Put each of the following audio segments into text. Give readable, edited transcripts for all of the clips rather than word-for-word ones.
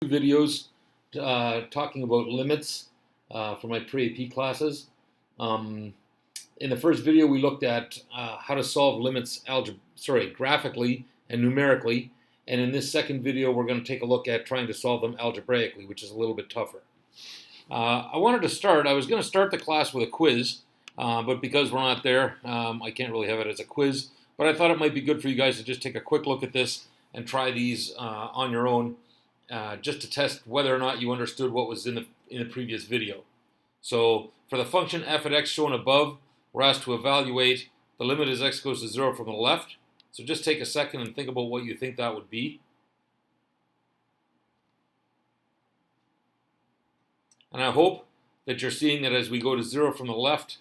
Videos talking about limits for my pre-AP classes. In the first video, we looked at how to solve limits graphically and numerically. And in this second video, we're going to take a look at trying to solve them algebraically, which is a little bit tougher. I was going to start the class with a quiz, but because we're not there, I can't really have it as a quiz. But I thought it might be good for you guys to just take a quick look at this and try these on your own, just to test whether or not you understood what was in the previous video. So for the function f at x shown above, we're asked to evaluate the limit as x goes to 0 from the left. So just take a second and think about what you think that would be. And I hope that you're seeing that as we go to 0 from the left,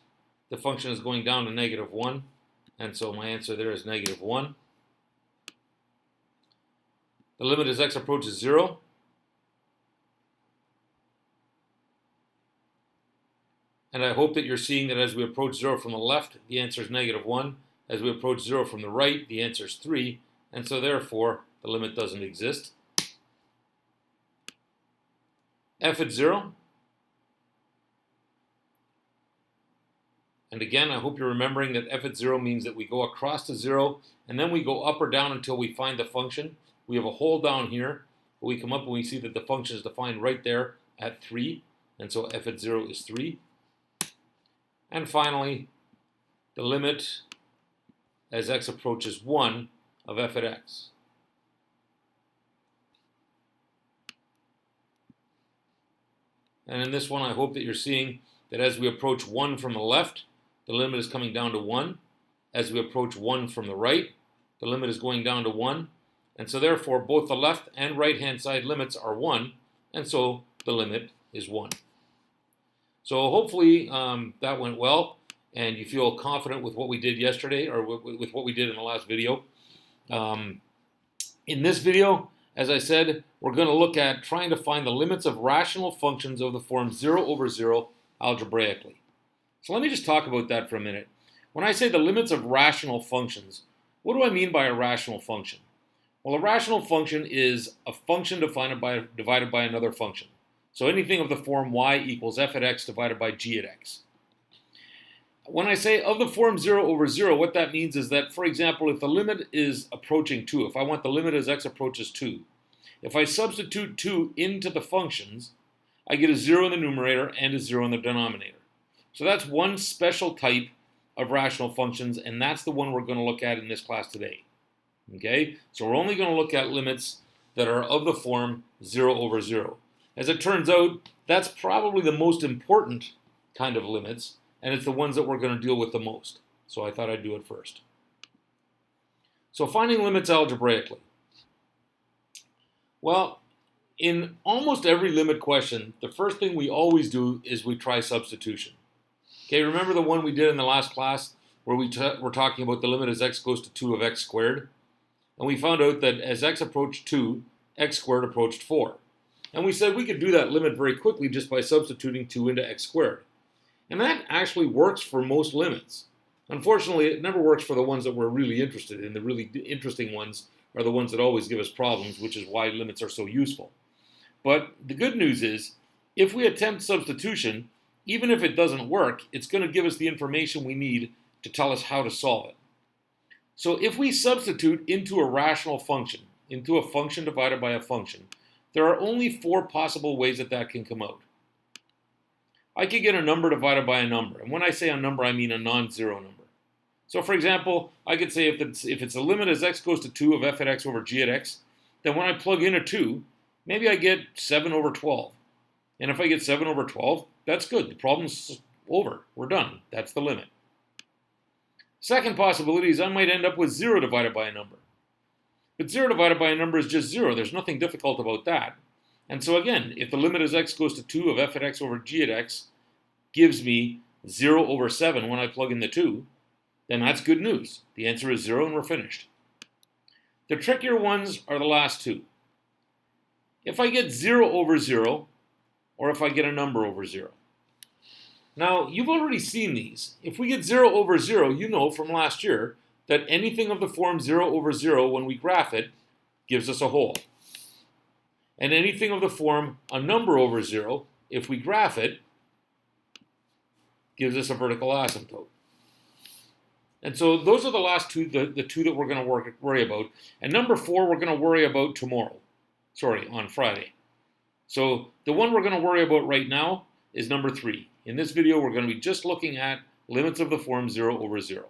the function is going down to -1. And so my answer there is -1. The limit as x approaches 0. And I hope that you're seeing that as we approach 0 from the left, the answer is -1. As we approach 0 from the right, the answer is 3. And so therefore, the limit doesn't exist. F at 0. And again, I hope you're remembering that f at 0 means that we go across to 0, and then we go up or down until we find the function. We have a hole down here, but we come up and we see that the function is defined right there at 3. And so f at 0 is 3. And finally, the limit as x approaches 1 of f at x. And in this one, I hope that you're seeing that as we approach 1 from the left, the limit is coming down to 1. As we approach 1 from the right, the limit is going down to 1. And so therefore, both the left and right-hand side limits are 1, and so the limit is 1. So hopefully that went well, and you feel confident with what we did yesterday, or with what we did in the last video. In this video, as I said, we're going to look at trying to find the limits of rational functions of the form 0 over 0 algebraically. So let me just talk about that for a minute. When I say the limits of rational functions, what do I mean by a rational function? Well, a rational function is a function divided by another function. So anything of the form y equals f at x divided by g at x. When I say of the form 0 over 0, what that means is that, for example, if the limit is approaching 2, if I want the limit as x approaches 2, if I substitute 2 into the functions, I get a 0 in the numerator and a 0 in the denominator. So that's one special type of rational functions, and that's the one we're going to look at in this class today. Okay? So we're only going to look at limits that are of the form 0 over 0. As it turns out, that's probably the most important kind of limits, and it's the ones that we're going to deal with the most. So I thought I'd do it first. So finding limits algebraically. Well, in almost every limit question, the first thing we always do is we try substitution. Okay, remember the one we did in the last class where we're talking about the limit as x goes to 2 of x squared? And we found out that as x approached 2, x squared approached 4. And we said we could do that limit very quickly just by substituting 2 into x squared. And that actually works for most limits. Unfortunately, it never works for the ones that we're really interested in. The really interesting ones are the ones that always give us problems, which is why limits are so useful. But the good news is, if we attempt substitution, even if it doesn't work, it's going to give us the information we need to tell us how to solve it. So if we substitute into a rational function, into a function divided by a function, there are only 4 possible ways that can come out. I could get a number divided by a number. And when I say a number, I mean a non-zero number. So for example, I could say if it's a limit as x goes to 2 of f at x over g at x, then when I plug in a 2, maybe I get 7 over 12. And if I get 7 over 12, that's good. The problem's over. We're done. That's the limit. Second possibility is I might end up with 0 divided by a number. But 0 divided by a number is just 0. There's nothing difficult about that. And so again, if the limit as x goes to 2 of f at x over g at x gives me 0 over 7 when I plug in the 2, then that's good news. The answer is 0 and we're finished. The trickier ones are the last 2. If I get 0 over 0, or if I get a number over 0. Now, you've already seen these. If we get 0 over 0, you know from last year that anything of the form 0 over 0, when we graph it, gives us a hole. And anything of the form a number over 0, if we graph it, gives us a vertical asymptote. And so those are the last two, the two that we're going to worry about. And number 4, we're going to worry about tomorrow. Sorry, on Friday. So the one we're going to worry about right now is number 3. In this video, we're going to be just looking at limits of the form 0 over 0.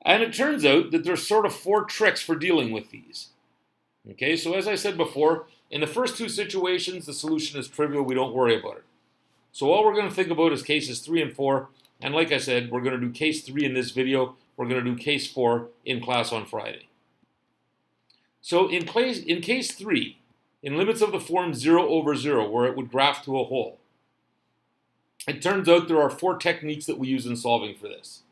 And it turns out that there's sort of 4 tricks for dealing with these. Okay, so as I said before, in the first 2 situations, the solution is trivial. We don't worry about it. So all we're going to think about is cases 3 and 4. And like I said, we're going to do case 3 in this video. We're going to do case 4 in class on Friday. So in case 3, in limits of the form 0 over 0, where it would graph to a hole, it turns out there are 4 techniques that we use in solving for this.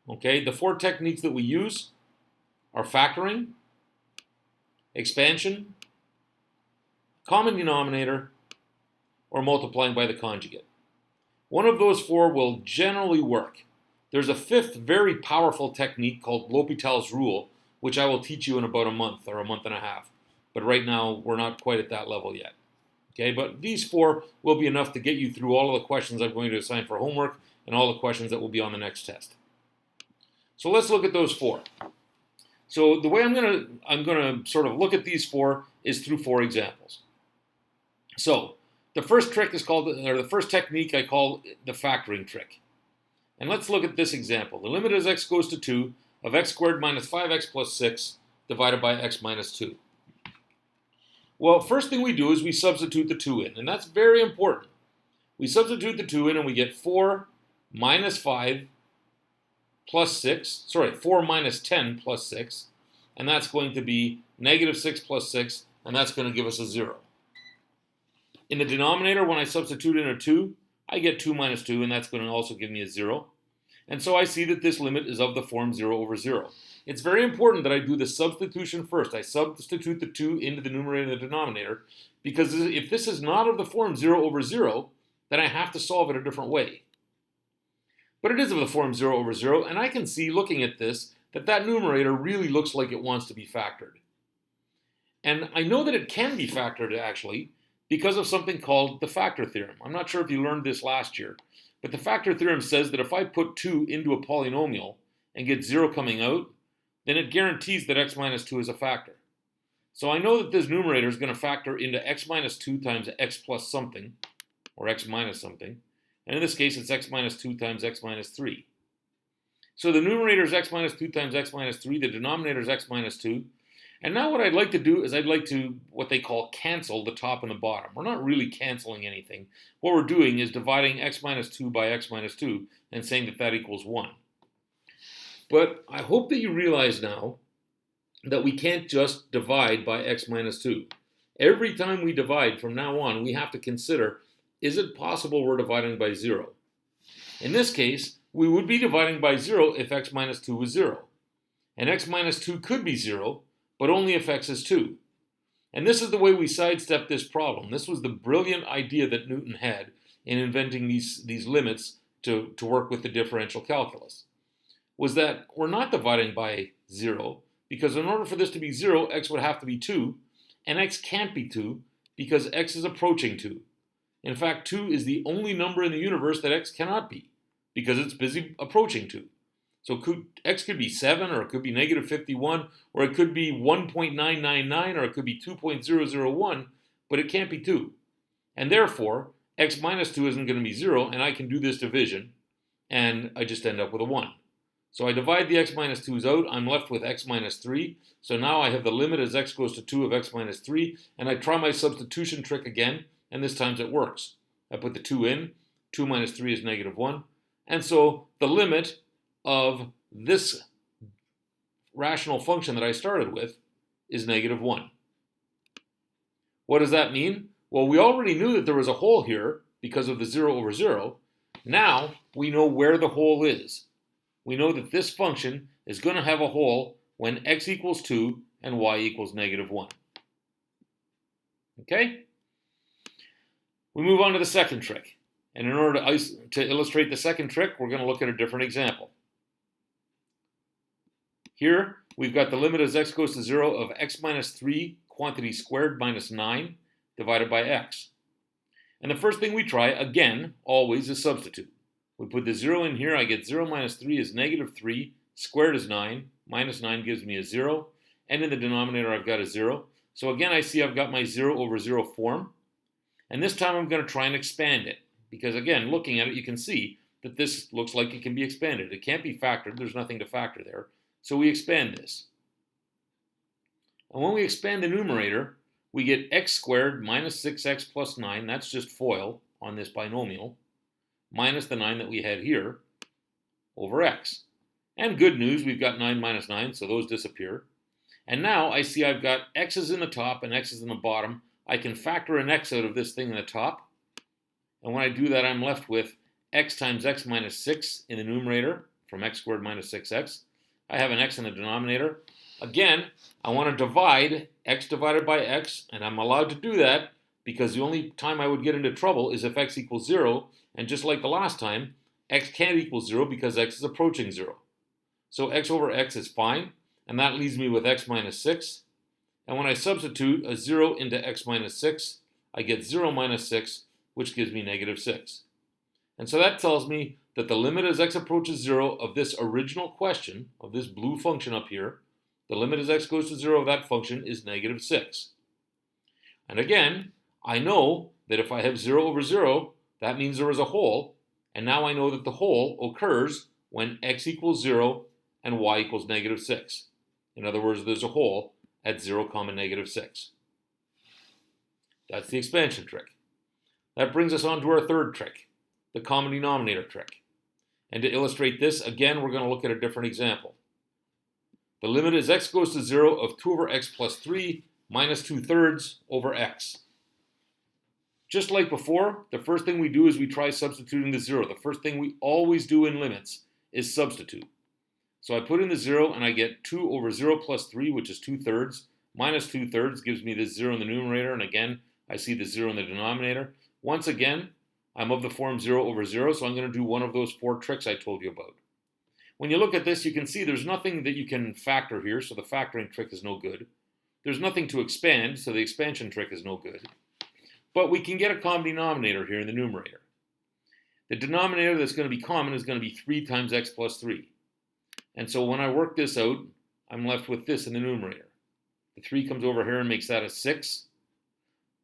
Okay, the 4 techniques that we use are factoring, expansion, common denominator, or multiplying by the conjugate. One of those 4 will generally work. There's a 5th very powerful technique called L'Hopital's rule, which I will teach you in about a month or a month and a half. But right now, we're not quite at that level yet. Okay, but these 4 will be enough to get you through all of the questions I'm going to assign for homework and all the questions that will be on the next test. So let's look at those 4. So the way I'm gonna sort of look at these 4 is through 4 examples. So the first trick is called, or the first technique I call the factoring trick. And let's look at this example. The limit as x goes to 2 of x squared minus 5x plus 6 divided by x minus 2. Well, first thing we do is we substitute the 2 in, and that's very important. We substitute the 2 in and we get 4 minus 5 plus 6, 4 minus 10 plus 6, and that's going to be negative 6 plus 6, and that's going to give us a 0. In the denominator, when I substitute in a 2, I get 2 minus 2, and that's going to also give me a 0. And so I see that this limit is of the form 0 over 0. It's very important that I do the substitution first. I substitute the 2 into the numerator and the denominator, because if this is not of the form 0 over 0, then I have to solve it a different way. But it is of the form 0 over 0, and I can see, looking at this, that that numerator really looks like it wants to be factored. And I know that it can be factored, actually, because of something called the factor theorem. I'm not sure if you learned this last year, but the factor theorem says that if I put 2 into a polynomial and get 0 coming out, then it guarantees that x minus 2 is a factor. So I know that this numerator is going to factor into x minus 2 times x plus something, or x minus something. And in this case, it's x minus 2 times x minus 3. So the numerator is x minus 2 times x minus 3. The denominator is x minus 2. And now what I'd like to do is I'd like to, what they call, cancel the top and the bottom. We're not really canceling anything. What we're doing is dividing x minus 2 by x minus 2 and saying that that equals 1. But I hope that you realize now that we can't just divide by x minus 2. Every time we divide from now on, we have to consider, is it possible we're dividing by 0? In this case, we would be dividing by 0 if x minus 2 was 0. And x minus 2 could be 0, but only if x is 2. And this is the way we sidestep this problem. This was the brilliant idea that Newton had in inventing these limits to work with the differential calculus, was that we're not dividing by 0, because in order for this to be 0, x would have to be 2, and x can't be 2 because x is approaching 2. In fact, 2 is the only number in the universe that x cannot be, because it's busy approaching 2. So x could be 7, or it could be negative 51, or it could be 1.999, or it could be 2.001, but it can't be 2. And therefore, x minus 2 isn't going to be 0, and I can do this division, and I just end up with a 1. So I divide the x minus 2's out, I'm left with x minus 3. So now I have the limit as x goes to 2 of x minus 3, and I try my substitution trick again, and this time it works. I put the 2 in, 2 minus 3 is negative 1, and so the limit of this rational function that I started with is negative 1. What does that mean? Well, we already knew that there was a hole here because of the 0 over 0. Now we know where the hole is. We know that this function is going to have a hole when x equals 2 and y equals negative 1. Okay? We move on to the second trick. And in order to illustrate the second trick, we're going to look at a different example. Here, we've got the limit as x goes to 0 of x minus 3 quantity squared minus 9 divided by x. And the first thing we try, again, always, is substitute. We put the 0 in here, I get 0 minus 3 is negative 3, squared is 9, minus 9 gives me a 0, and in the denominator I've got a 0. So again, I see I've got my 0 over 0 form, and this time I'm going to try and expand it, because again, looking at it, you can see that this looks like it can be expanded. It can't be factored, there's nothing to factor there, so we expand this. And when we expand the numerator, we get x squared minus 6x plus 9, that's just FOIL on this binomial, minus the 9 that we had here, over x. And good news, we've got 9 minus 9, so those disappear. And now I see I've got x's in the top and x's in the bottom. I can factor an x out of this thing in the top. And when I do that, I'm left with x times x minus 6 in the numerator, from x squared minus 6x. I have an x in the denominator. Again, I want to divide x divided by x, and I'm allowed to do that because the only time I would get into trouble is if x equals 0, and just like the last time, x can't equal 0 because x is approaching 0. So x over x is fine, and that leaves me with x minus 6. And when I substitute a 0 into x minus 6, I get 0 minus 6, which gives me negative 6. And so that tells me that the limit as x approaches 0 of this original question, of this blue function up here, the limit as x goes to 0 of that function is negative 6. And again, I know that if I have 0 over 0, that means there is a hole, and now I know that the hole occurs when x equals 0 and y equals negative 6. In other words, there's a hole at 0, negative 6. That's the expansion trick. That brings us on to our third trick, the common denominator trick. And to illustrate this, again, we're going to look at a different example. The limit as x goes to 0 of 2 over x plus 3 minus 2/3 over x. Just like before, the first thing we do is we try substituting the 0. The first thing we always do in limits is substitute. So I put in the 0 and I get 2 over 0 plus 3, which is 2/3, minus 2/3 gives me this 0 in the numerator, and again, I see the 0 in the denominator. Once again, I'm of the form 0 over 0, so I'm going to do one of those 4 tricks I told you about. When you look at this, you can see there's nothing that you can factor here, so the factoring trick is no good. There's nothing to expand, so the expansion trick is no good. But we can get a common denominator here in the numerator. The denominator that's going to be common is going to be 3 times x plus 3. And so when I work this out, I'm left with this in the numerator. The 3 comes over here and makes that a 6.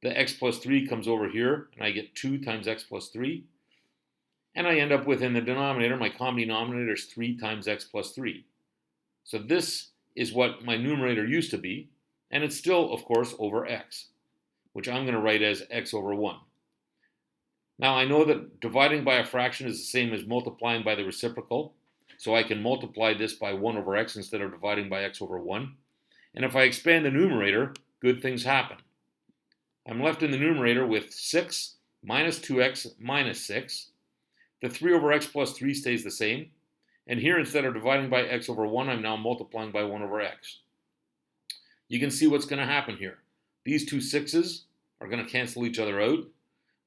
The x plus 3 comes over here, and I get 2 times x plus 3. And I end up with, in the denominator, my common denominator is 3 times x plus 3. So this is what my numerator used to be, and it's still, of course, over x, which I'm going to write as x over 1. Now I know that dividing by a fraction is the same as multiplying by the reciprocal, so I can multiply this by 1 over x instead of dividing by x over 1. And if I expand the numerator, good things happen. I'm left in the numerator with 6 minus 2x minus 6. The 3 over x plus 3 stays the same. And here, instead of dividing by x over 1, I'm now multiplying by 1 over x. You can see what's going to happen here. These two 6's are going to cancel each other out.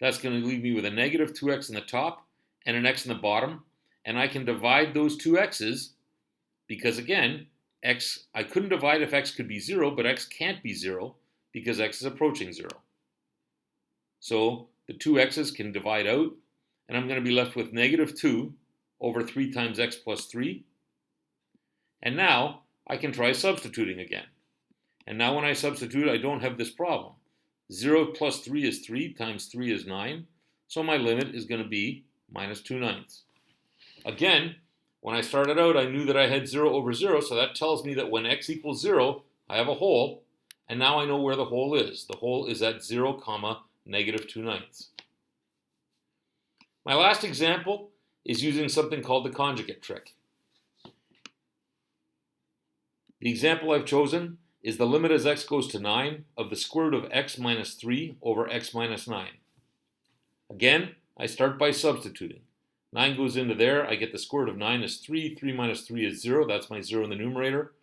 That's going to leave me with a negative 2x in the top and an x in the bottom. And I can divide those two x's because, again, I couldn't divide if x could be 0, but x can't be 0 because x is approaching 0. So the two x's can divide out, and I'm going to be left with negative 2 over 3 times x plus 3. And now I can try substituting again. And now when I substitute, I don't have this problem. 0 plus 3 is 3 times 3 is 9. So my limit is going to be minus 2/9. Again, when I started out, I knew that I had 0 over 0, so that tells me that when x equals 0, I have a hole, and now I know where the hole is. The hole is at 0, negative 2/9. My last example is using something called the conjugate trick. The example I've chosen is the limit as x goes to 9 of the square root of x minus 3 over x minus 9. Again, I start by substituting. 9 goes into there, I get the square root of 9 is 3, 3 minus 3 is 0, that's my 0 in the numerator.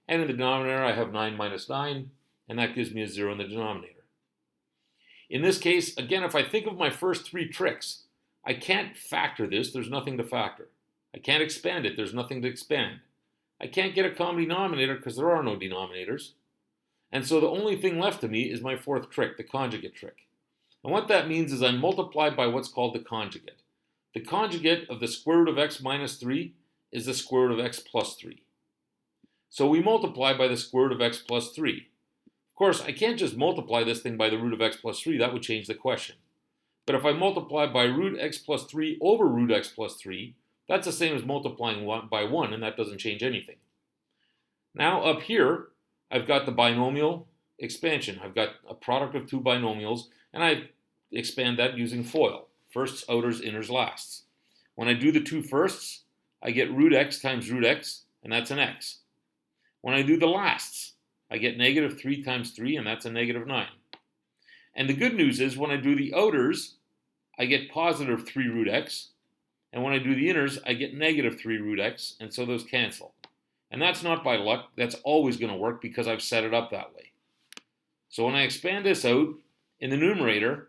And in the denominator I have 9 minus 9, and that gives me a 0 in the denominator. In this case, again, if I think of my first 3 tricks, I can't factor this, there's nothing to factor. I can't expand it, there's nothing to expand. I can't get a common denominator because there are no denominators. And so the only thing left to me is my fourth trick, the conjugate trick. And what that means is I multiply by what's called the conjugate. The conjugate of the square root of x minus 3 is the square root of x plus 3. So we multiply by the square root of x plus 3. Of course, I can't just multiply this thing by the root of x plus 3. That would change the question. But if I multiply by root x plus 3 over root x plus 3, that's the same as multiplying by 1, and that doesn't change anything. Now up here, I've got the binomial expansion. I've got a product of two binomials, and I expand that using FOIL. Firsts, outers, inners, lasts. When I do the two firsts, I get root x times root x, and that's an x. When I do the lasts, I get negative 3 times 3, and that's a negative 9. And the good news is when I do the outers, I get positive 3 root x, and when I do the inners, I get negative 3 root x, and so those cancel. And that's not by luck, that's always going to work because I've set it up that way. So when I expand this out, in the numerator,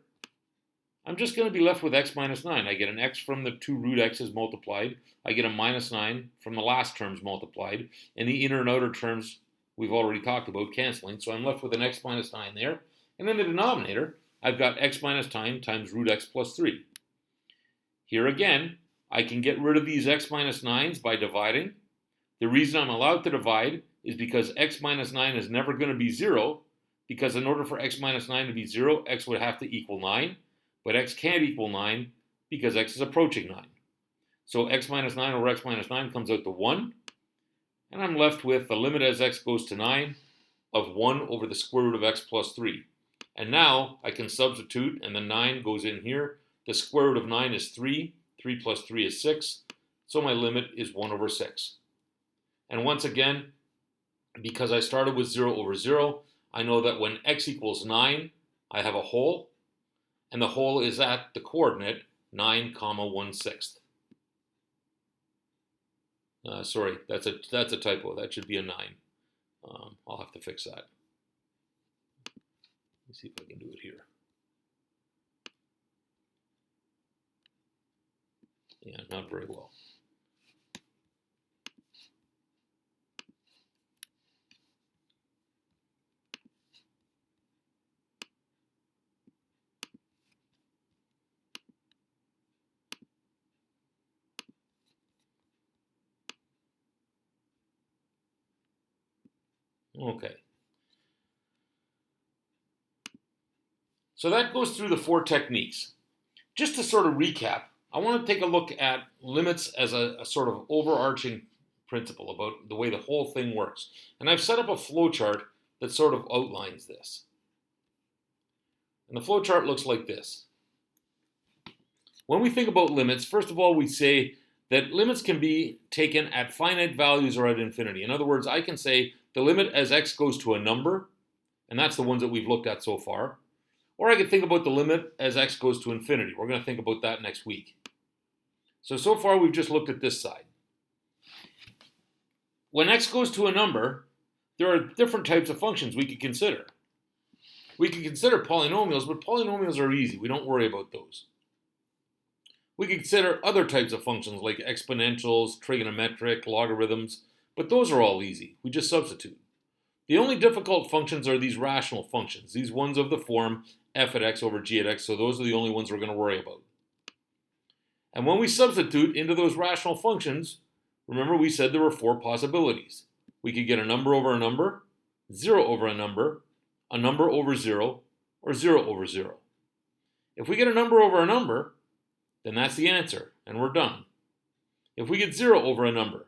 I'm just going to be left with x minus 9. I get an x from the 2 root x's multiplied. I get a minus 9 from the last terms multiplied. And the inner and outer terms we've already talked about canceling. So I'm left with an x minus 9 there. And in the denominator, I've got x minus 9 times root x plus 3. Here again, I can get rid of these x minus 9s by dividing. The reason I'm allowed to divide is because x minus 9 is never going to be 0, because in order for x minus 9 to be 0, x would have to equal 9. But x can't equal 9 because x is approaching 9. So x minus 9 over x minus 9 comes out to 1. And I'm left with the limit as x goes to 9 of 1 over the square root of x plus 3. And now I can substitute, and the 9 goes in here. The square root of 9 is 3. 3 plus 3 is 6. So my limit is 1 over 6. And once again, because I started with 0 over 0, I know that when x equals 9, I have a hole. And the hole is at the coordinate 9, 1/6. Sorry, that's a typo. That should be a 9. I'll have to fix that. Let's see if I can do it here. Yeah, not very well. Okay. So that goes through the 4 techniques. Just to sort of recap, I want to take a look at limits as a sort of overarching principle about the way the whole thing works. And I've set up a flowchart that sort of outlines this. And the flowchart looks like this. When we think about limits, first of all, we say that limits can be taken at finite values or at infinity. In other words, I can say the limit as x goes to a number, and that's the ones that we've looked at so far. Or I could think about the limit as x goes to infinity. We're going to think about that next week. So far we've just looked at this side. When x goes to a number, there are different types of functions we could consider. We can consider polynomials, but polynomials are easy. We don't worry about those. We can consider other types of functions like exponentials, trigonometric, logarithms, but those are all easy. We just substitute. The only difficult functions are these rational functions, these ones of the form f at x over g at x, so those are the only ones we're going to worry about. And when we substitute into those rational functions, remember we said there were 4 possibilities. We could get a number over a number, 0 over a number over 0, or 0 over 0. If we get a number over a number, then that's the answer, and we're done. If we get 0 over a number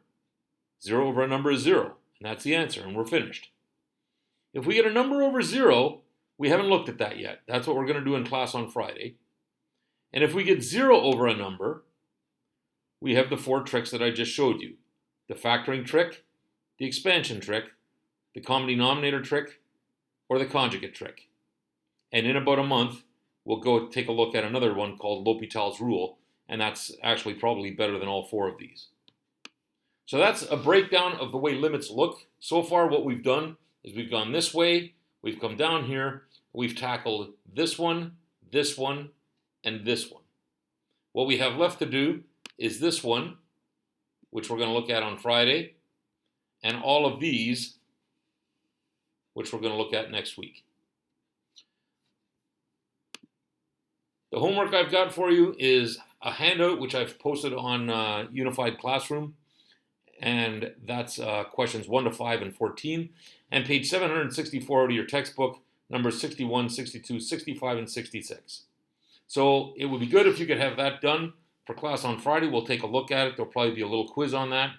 is 0, and that's the answer, and we're finished. If we get a number over 0, we haven't looked at that yet. That's what we're going to do in class on Friday. And if we get 0 over a number, we have the 4 tricks that I just showed you. The factoring trick, the expansion trick, the common denominator trick, or the conjugate trick. And in about a month, we'll go take a look at another one called L'Hopital's rule, and that's actually probably better than all 4 of these. So that's a breakdown of the way limits look. So far what we've done is we've gone this way, we've come down here, we've tackled this one, and this one. What we have left to do is this one, which we're going to look at on Friday, and all of these, which we're going to look at next week. The homework I've got for you is a handout which I've posted on Unified Classroom, and that's questions 1 to 5 and 14, and page 764 out of your textbook, numbers 61, 62, 65, and 66. So it would be good if you could have that done for class on Friday. We'll take a look at it. There'll probably be a little quiz on that.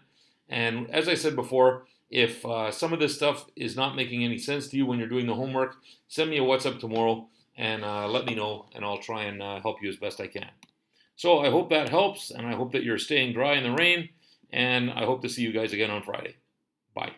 And as I said before, if some of this stuff is not making any sense to you when you're doing the homework, send me a WhatsApp tomorrow and let me know, and I'll try and help you as best I can. So I hope that helps, and I hope that you're staying dry in the rain, and I hope to see you guys again on Friday. Bye.